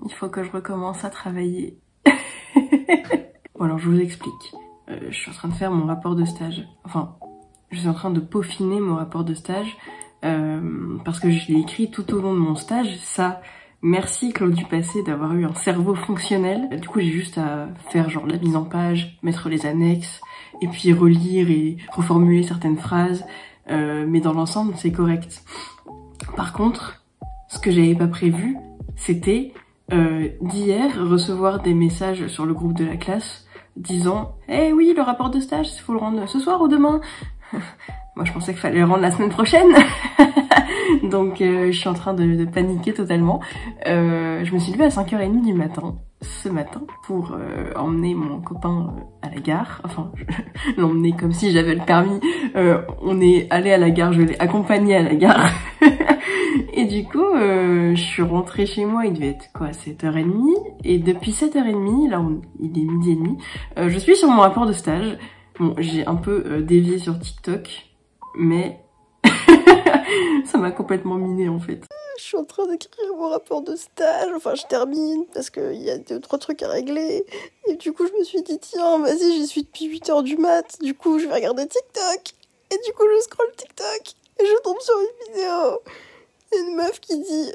Il faut que je recommence à travailler. Bon alors je vous explique. Je suis en train de faire mon rapport de stage. Enfin, je suis en train de peaufiner mon rapport de stage parce que je l'ai écrit tout au long de mon stage. Ça, merci Claude Dupassé d'avoir eu un cerveau fonctionnel. Du coup j'ai juste à faire genre la mise en page, mettre les annexes et puis relire et reformuler certaines phrases. Mais dans l'ensemble c'est correct. Par contre, ce que j'avais pas prévu, c'était d'hier recevoir des messages sur le groupe de la classe disant « Eh oui, le rapport de stage, il faut le rendre ce soir ou demain ?» Moi je pensais qu'il fallait le rendre la semaine prochaine. Donc je suis en train de paniquer totalement. Je me suis levée à 5h30 du matin, ce matin, pour emmener mon copain à la gare. Enfin, l'emmener comme si j'avais le permis. On est allé à la gare, je l'ai accompagné à la gare. Et du coup, je suis rentrée chez moi, il devait être quoi, 7h30. Et depuis 7h30, là il est 12h30, je suis sur mon rapport de stage. Bon, j'ai un peu dévié sur TikTok, mais ça m'a complètement miné en fait. Je suis en train d'écrire mon rapport de stage, enfin je termine parce qu'il y a 2-3 trucs à régler. Et du coup je me suis dit tiens vas-y j'y suis depuis 8h du mat, du coup je vais regarder TikTok. Et du coup je scrolle TikTok et je tombe sur une vidéo. Une meuf qui dit,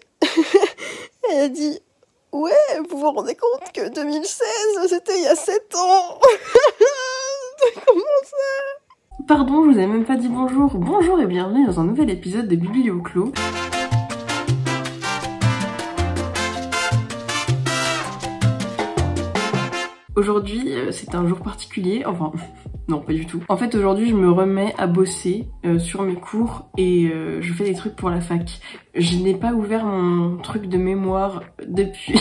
elle a dit ouais vous vous rendez compte que 2016 c'était il y a 7 ans. Comment ça? Pardon, je vous ai même pas dit bonjour. Bonjour et bienvenue dans un nouvel épisode de Biblioclos. Aujourd'hui, c'est un jour particulier, enfin, non pas du tout. En fait, aujourd'hui, je me remets à bosser sur mes cours et je fais des trucs pour la fac. Je n'ai pas ouvert mon truc de mémoire depuis...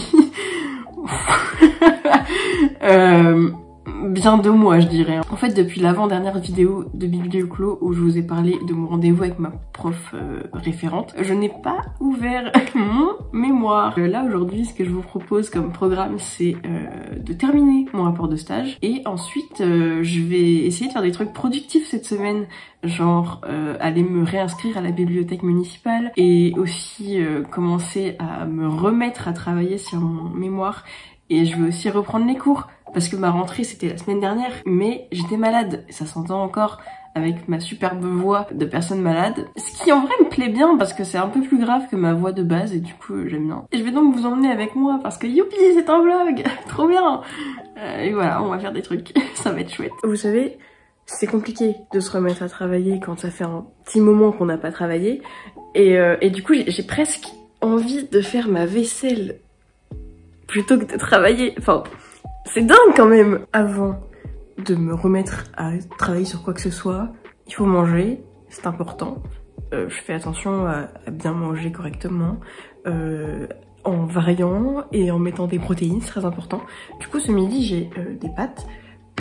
bien 2 mois je dirais. En fait depuis l'avant-dernière vidéo de Biblioclos où je vous ai parlé de mon rendez-vous avec ma prof référente, je n'ai pas ouvert mon mémoire. Là aujourd'hui ce que je vous propose comme programme c'est de terminer mon rapport de stage et ensuite je vais essayer de faire des trucs productifs cette semaine, genre aller me réinscrire à la bibliothèque municipale et aussi commencer à me remettre à travailler sur mon mémoire. Et je vais aussi reprendre les cours, parce que ma rentrée c'était la semaine dernière, mais j'étais malade, ça s'entend encore avec ma superbe voix de personne malade. Ce qui en vrai me plaît bien, parce que c'est un peu plus grave que ma voix de base, et du coup j'aime bien. Et je vais donc vous emmener avec moi, parce que youpi, c'est un vlog, trop bien. Et voilà, on va faire des trucs, ça va être chouette. Vous savez, c'est compliqué de se remettre à travailler quand ça fait un petit moment qu'on n'a pas travaillé, et du coup j'ai presque envie de faire ma vaisselle plutôt que de travailler. Enfin, c'est dingue quand même. Avant de me remettre à travailler sur quoi que ce soit, il faut manger, c'est important. Je fais attention à bien manger correctement, en variant et en mettant des protéines, c'est très important. Du coup, ce midi, j'ai des pâtes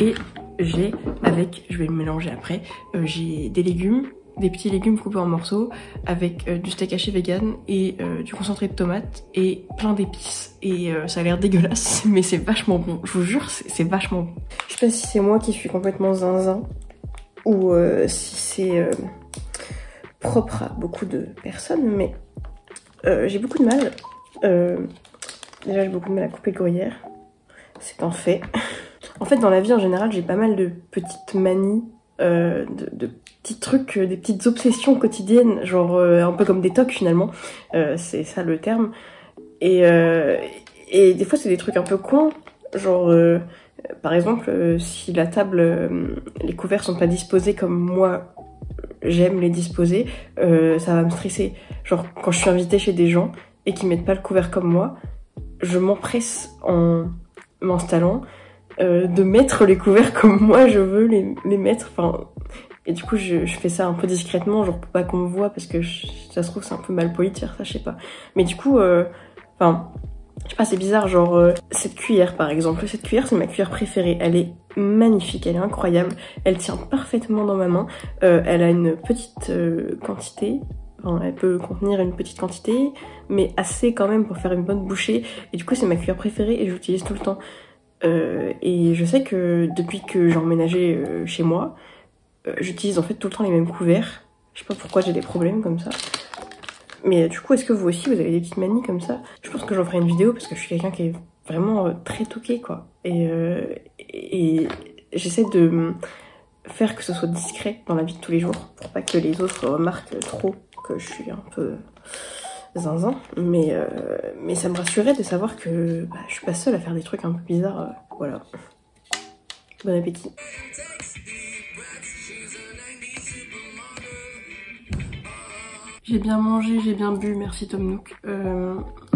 et j'ai avec, je vais le mélanger après, j'ai des légumes, des petits légumes coupés en morceaux avec du steak haché vegan et du concentré de tomates et plein d'épices. Et ça a l'air dégueulasse, mais c'est vachement bon. Je vous jure, c'est vachement bon. Je sais pas si c'est moi qui suis complètement zinzin ou si c'est propre à beaucoup de personnes, mais j'ai beaucoup de mal. Déjà, j'ai beaucoup de mal à couper le gruyère. C'est un fait. En fait, dans la vie en général, j'ai pas mal de petites manies, de petits trucs, des petites obsessions quotidiennes, genre un peu comme des tocs finalement, c'est ça le terme. Et des fois c'est des trucs un peu cons, genre par exemple si la table, les couverts sont pas disposés comme moi j'aime les disposer, ça va me stresser. Genre quand je suis invitée chez des gens et qu'ils mettent pas le couvert comme moi, je m'empresse en m'installant de mettre les couverts comme moi je veux les mettre, enfin... Et du coup, je fais ça un peu discrètement, genre pour pas qu'on me voit, parce que ça se trouve, c'est un peu mal poli de faire ça, je sais pas. Mais du coup, enfin, je sais pas, c'est bizarre, genre, cette cuillère par exemple. Cette cuillère, c'est ma cuillère préférée. Elle est magnifique, elle est incroyable. Elle tient parfaitement dans ma main. Elle a une petite quantité. Enfin, elle peut contenir une petite quantité, mais assez quand même pour faire une bonne bouchée. Et du coup, c'est ma cuillère préférée et je l'utilise tout le temps. Et je sais que depuis que j'ai emménagé chez moi, j'utilise en fait tout le temps les mêmes couverts. Je sais pas pourquoi j'ai des problèmes comme ça. Mais du coup, est-ce que vous aussi, vous avez des petites manies comme ça? Je pense que j'en ferai une vidéo parce que je suis quelqu'un qui est vraiment très toqué, quoi. Et j'essaie de faire que ce soit discret dans la vie de tous les jours pour pas que les autres remarquent trop que je suis un peu zinzin. Mais ça me rassurait de savoir que je suis pas seule à faire des trucs un peu bizarres. Voilà. Bon appétit. J'ai bien mangé, j'ai bien bu, merci Tom Nook.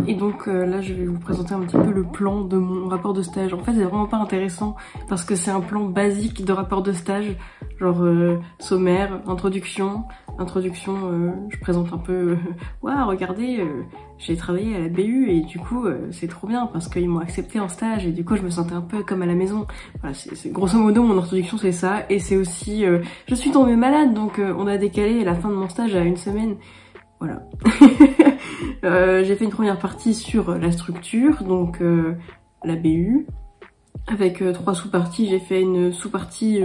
Et donc là je vais vous présenter un petit peu le plan de mon rapport de stage. En fait c'est vraiment pas intéressant parce que c'est un plan basique de rapport de stage. Genre sommaire, introduction, je présente un peu waouh regardez, j'ai travaillé à la BU et du coup c'est trop bien parce qu'ils m'ont accepté en stage et du coup je me sentais un peu comme à la maison. Voilà, c'est grosso modo mon introduction c'est ça, et c'est aussi je suis tombée malade donc on a décalé la fin de mon stage à 1 semaine. Voilà. J'ai fait une première partie sur la structure, donc la BU. Avec 3 sous-parties, j'ai fait une sous-partie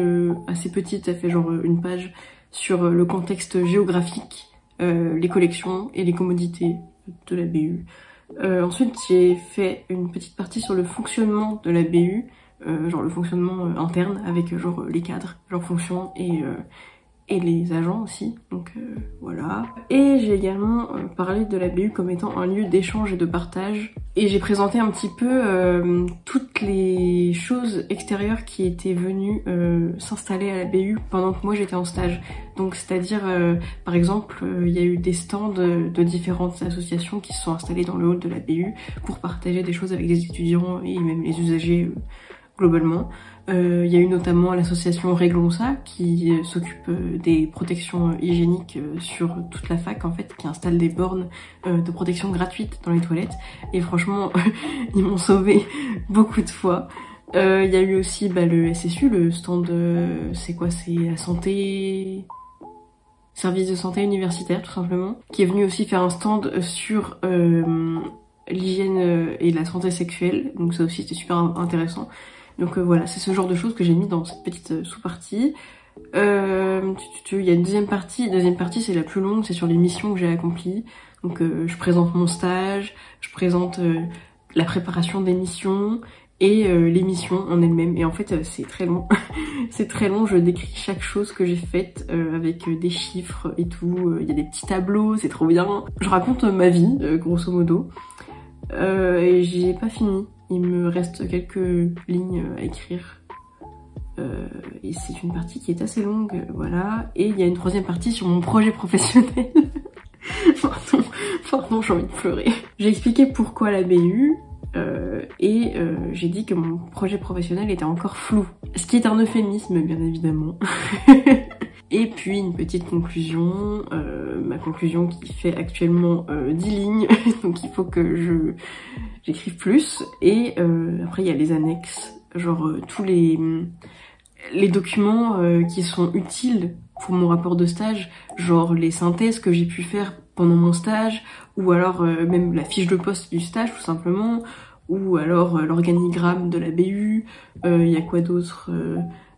assez petite, ça fait genre 1 page, sur le contexte géographique, les collections et les commodités de la BU. Ensuite, j'ai fait une petite partie sur le fonctionnement de la BU, genre le fonctionnement interne, avec genre les cadres, leurs fonctions et les agents aussi, donc voilà. Et j'ai également parlé de la BU comme étant un lieu d'échange et de partage. Et j'ai présenté un petit peu toutes les choses extérieures qui étaient venues s'installer à la BU pendant que moi j'étais en stage. Donc c'est-à-dire, par exemple, il y a eu des stands de différentes associations qui se sont installées dans le hall de la BU pour partager des choses avec les étudiants et même les usagers globalement. Il y a eu notamment l'association Réglons ça qui s'occupe des protections hygiéniques sur toute la fac en fait, qui installe des bornes de protection gratuites dans les toilettes, et franchement ils m'ont sauvé beaucoup de fois. Il y a eu aussi le SSU, le stand c'est quoi, c'est la santé, service de santé universitaire tout simplement, qui est venu aussi faire un stand sur l'hygiène et la santé sexuelle, donc ça aussi c'était super intéressant. Donc voilà, c'est ce genre de choses que j'ai mis dans cette petite sous-partie. Il y a une deuxième partie c'est la plus longue, c'est sur les missions que j'ai accomplies. Donc je présente mon stage, je présente la préparation des missions et les missions en elles-mêmes. Et en fait c'est très long, c'est très long, je décris chaque chose que j'ai faite avec des chiffres et tout. Il y a des petits tableaux, c'est trop bien. Je raconte ma vie, grosso modo. Et j'ai pas fini. Il me reste quelques lignes à écrire. Et c'est une partie qui est assez longue, voilà. Et il y a une troisième partie sur mon projet professionnel. Pardon, j'ai envie de pleurer. J'ai expliqué pourquoi la BU, et j'ai dit que mon projet professionnel était encore flou. Ce qui est un euphémisme, bien évidemment. Et puis une petite conclusion, ma conclusion qui fait actuellement 10 lignes, donc il faut que j'écrive plus. Et après il y a les annexes, genre tous les documents qui sont utiles pour mon rapport de stage, genre les synthèses que j'ai pu faire pendant mon stage, ou alors même la fiche de poste du stage tout simplement, ou alors l'organigramme de la BU. Il y a quoi d'autre?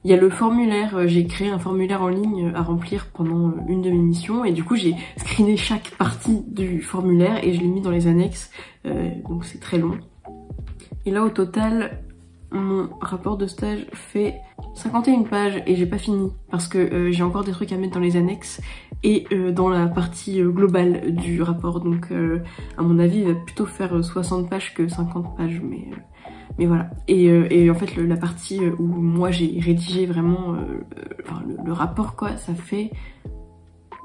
Il y a le formulaire, j'ai créé un formulaire en ligne à remplir pendant une de mes missions, et du coup j'ai screené chaque partie du formulaire et je l'ai mis dans les annexes, donc c'est très long. Et là au total, mon rapport de stage fait 51 pages et j'ai pas fini parce que j'ai encore des trucs à mettre dans les annexes et dans la partie globale du rapport, donc à mon avis il va plutôt faire 60 pages que 50 pages, mais voilà. Et en fait la partie où moi j'ai rédigé vraiment le rapport quoi, ça fait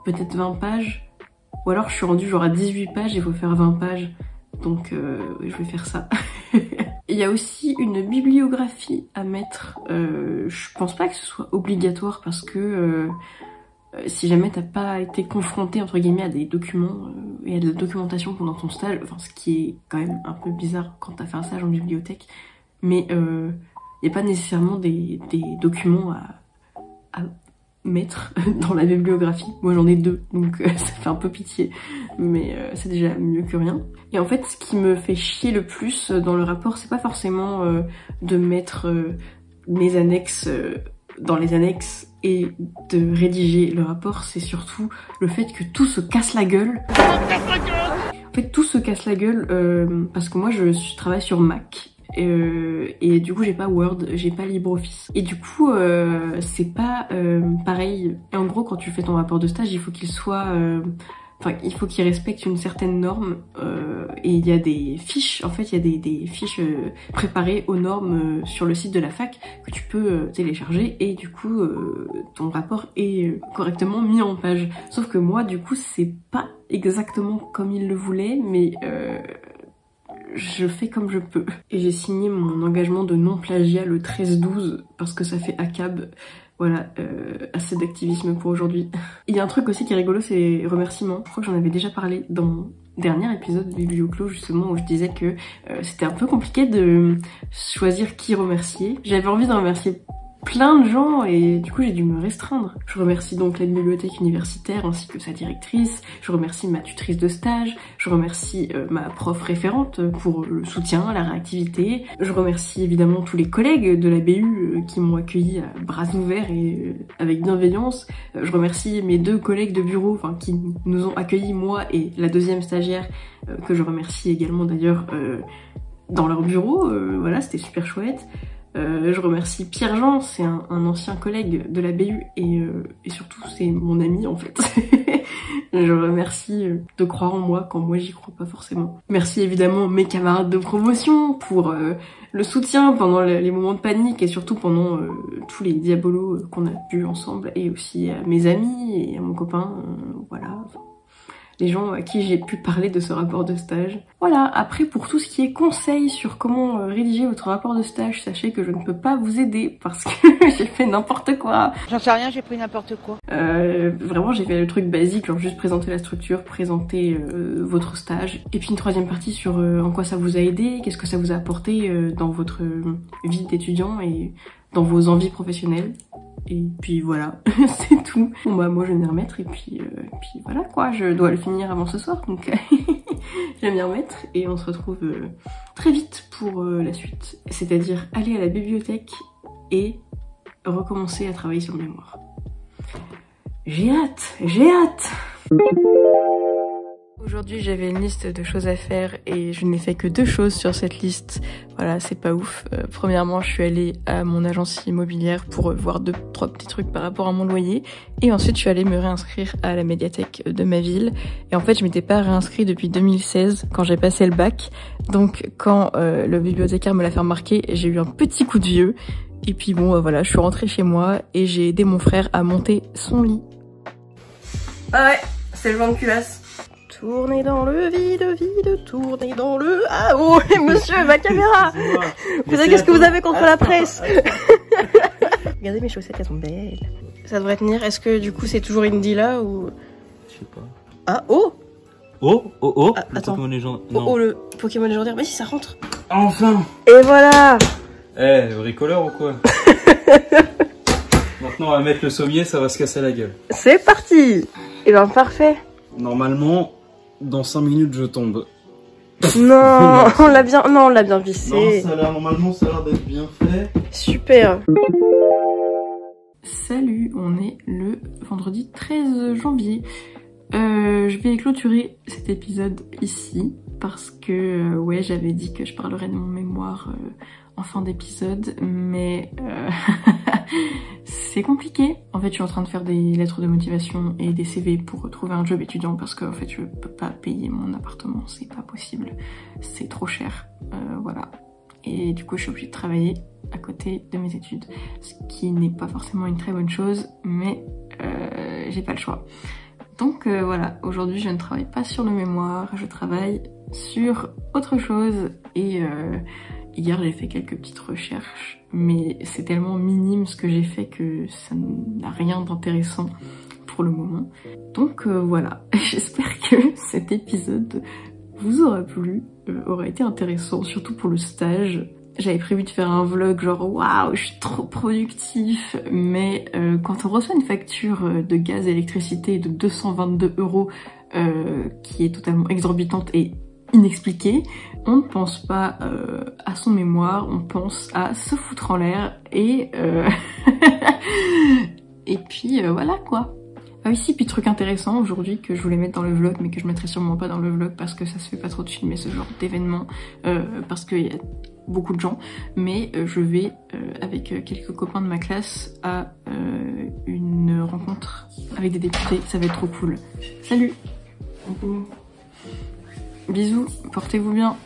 peut-être 20 pages, ou alors je suis rendue genre à 18 pages et il faut faire 20 pages, donc je vais faire ça. Il y a aussi une bibliographie à mettre, je pense pas que ce soit obligatoire parce que si jamais t'as pas été confronté entre guillemets à des documents et à de la documentation pendant ton stage, enfin ce qui est quand même un peu bizarre quand t'as fait un stage en bibliothèque, mais y a pas nécessairement des documents à mettre dans la bibliographie. Moi j'en ai 2, donc ça fait un peu pitié, mais c'est déjà mieux que rien. Et en fait ce qui me fait chier le plus dans le rapport, c'est pas forcément de mettre mes annexes dans les annexes et de rédiger le rapport, c'est surtout le fait que tout se casse la gueule. En fait, tout se casse la gueule parce que moi je travaille sur Mac. Et du coup j'ai pas Word, j'ai pas LibreOffice. Et du coup c'est pas pareil. Et en gros quand tu fais ton rapport de stage, il faut qu'il soit... Enfin, il faut qu'il respecte une certaine norme et il y a des fiches, en fait il y a des fiches préparées aux normes sur le site de la fac que tu peux télécharger et du coup ton rapport est correctement mis en page. Sauf que moi du coup c'est pas exactement comme il le voulait, mais je fais comme je peux. Et j'ai signé mon engagement de non-plagiat le 13/12 parce que ça fait ACAB. Voilà, assez d'activisme pour aujourd'hui. Il y a un truc aussi qui est rigolo, c'est les remerciements. Je crois que j'en avais déjà parlé dans mon dernier épisode de Biblioclo justement où je disais que c'était un peu compliqué de choisir qui remercier. J'avais envie de remercier plein de gens et du coup j'ai dû me restreindre. Je remercie donc la bibliothèque universitaire ainsi que sa directrice, je remercie ma tutrice de stage, je remercie ma prof référente pour le soutien, la réactivité, je remercie évidemment tous les collègues de la BU qui m'ont accueilli à bras ouverts et avec bienveillance, je remercie mes 2 collègues de bureau qui nous ont accueillis, moi et la 2e stagiaire que je remercie également d'ailleurs dans leur bureau, voilà c'était super chouette. Je remercie Pierre-Jean, c'est un ancien collègue de la BU et surtout c'est mon ami en fait. Je remercie de croire en moi quand moi j'y crois pas forcément. Merci évidemment mes camarades de promotion pour le soutien pendant les moments de panique et surtout pendant tous les diabolos qu'on a vus ensemble et aussi à mes amis et à mon copain, voilà. Les gens à qui j'ai pu parler de ce rapport de stage. Voilà, après pour tout ce qui est conseils sur comment rédiger votre rapport de stage, sachez que je ne peux pas vous aider parce que j'ai fait n'importe quoi. J'en sais rien, j'ai pris n'importe quoi. Vraiment j'ai fait le truc basique, genre juste présenter la structure, présenter votre stage. Et puis une 3e partie sur en quoi ça vous a aidé, qu'est-ce que ça vous a apporté dans votre vie d'étudiant et dans vos envies professionnelles. Et puis voilà, c'est tout. Bon bah moi je vais m'y remettre et puis voilà quoi, je dois le finir avant ce soir donc je vais m'y remettre et on se retrouve très vite pour la suite. C'est-à-dire aller à la bibliothèque et recommencer à travailler sur le mémoire. J'ai hâte, j'ai hâte. Aujourd'hui j'avais une liste de choses à faire et je n'ai fait que 2 choses sur cette liste. Voilà, c'est pas ouf. Premièrement, je suis allée à mon agence immobilière pour voir 2-3 petits trucs par rapport à mon loyer. Et ensuite, je suis allée me réinscrire à la médiathèque de ma ville. Et en fait, je m'étais pas réinscrite depuis 2016 quand j'ai passé le bac. Donc quand le bibliothécaire me l'a fait remarquer, j'ai eu un petit coup de vieux. Et puis bon, voilà, je suis rentrée chez moi et j'ai aidé mon frère à monter son lit. Ah ouais, c'est le vent de culasse. Tournez dans le vide, vide, tournez dans le... Ah oh, monsieur, ma caméra. Vous savez qu'est-ce que vous avez contre la presse? Regardez mes chaussettes, elles sont belles. Ça devrait tenir. Est-ce que du coup c'est toujours Indy là ou... Je sais pas. Ah oh. Oh, oh, oh, ah, le attends. Pokémon légendaire. Oh, oh, le Pokémon légendaire. Mais si ça rentre. Enfin. Et voilà. Eh, bricoleur ou quoi? Maintenant on va mettre le sommier, ça va se casser la gueule. C'est parti. Et ben parfait. Normalement, dans 5 minutes je tombe. Non, on l'a bien vissé. Non, normalement ça a l'air d'être bien fait. Super. Salut, on est le vendredi 13 janvier. Je vais clôturer cet épisode ici parce que ouais, j'avais dit que je parlerais de mon mémoire en fin d'épisode, mais c'est compliqué. En fait, je suis en train de faire des lettres de motivation et des CV pour trouver un job étudiant parce que en fait, je peux pas payer mon appartement, c'est pas possible, c'est trop cher, voilà. Et du coup, je suis obligée de travailler à côté de mes études, ce qui n'est pas forcément une très bonne chose, mais j'ai pas le choix. Donc voilà, aujourd'hui je ne travaille pas sur le mémoire, je travaille sur autre chose et hier j'ai fait quelques petites recherches, mais c'est tellement minime ce que j'ai fait que ça n'a rien d'intéressant pour le moment. Donc voilà, j'espère que cet épisode vous aura plu, aura été intéressant, surtout pour le stage. J'avais prévu de faire un vlog genre waouh, je suis trop productif, mais quand on reçoit une facture de gaz et électricité de 222 €, qui est totalement exorbitante et inexpliqué. On ne pense pas à son mémoire, on pense à se foutre en l'air et et puis voilà quoi. Ah oui, si, puis truc intéressant aujourd'hui que je voulais mettre dans le vlog mais que je mettrai sûrement pas dans le vlog parce que ça se fait pas trop de filmer ce genre d'événement parce qu'il y a beaucoup de gens, mais je vais avec quelques copains de ma classe à une rencontre avec des députés, ça va être trop cool. Salut! Bisous, portez-vous bien.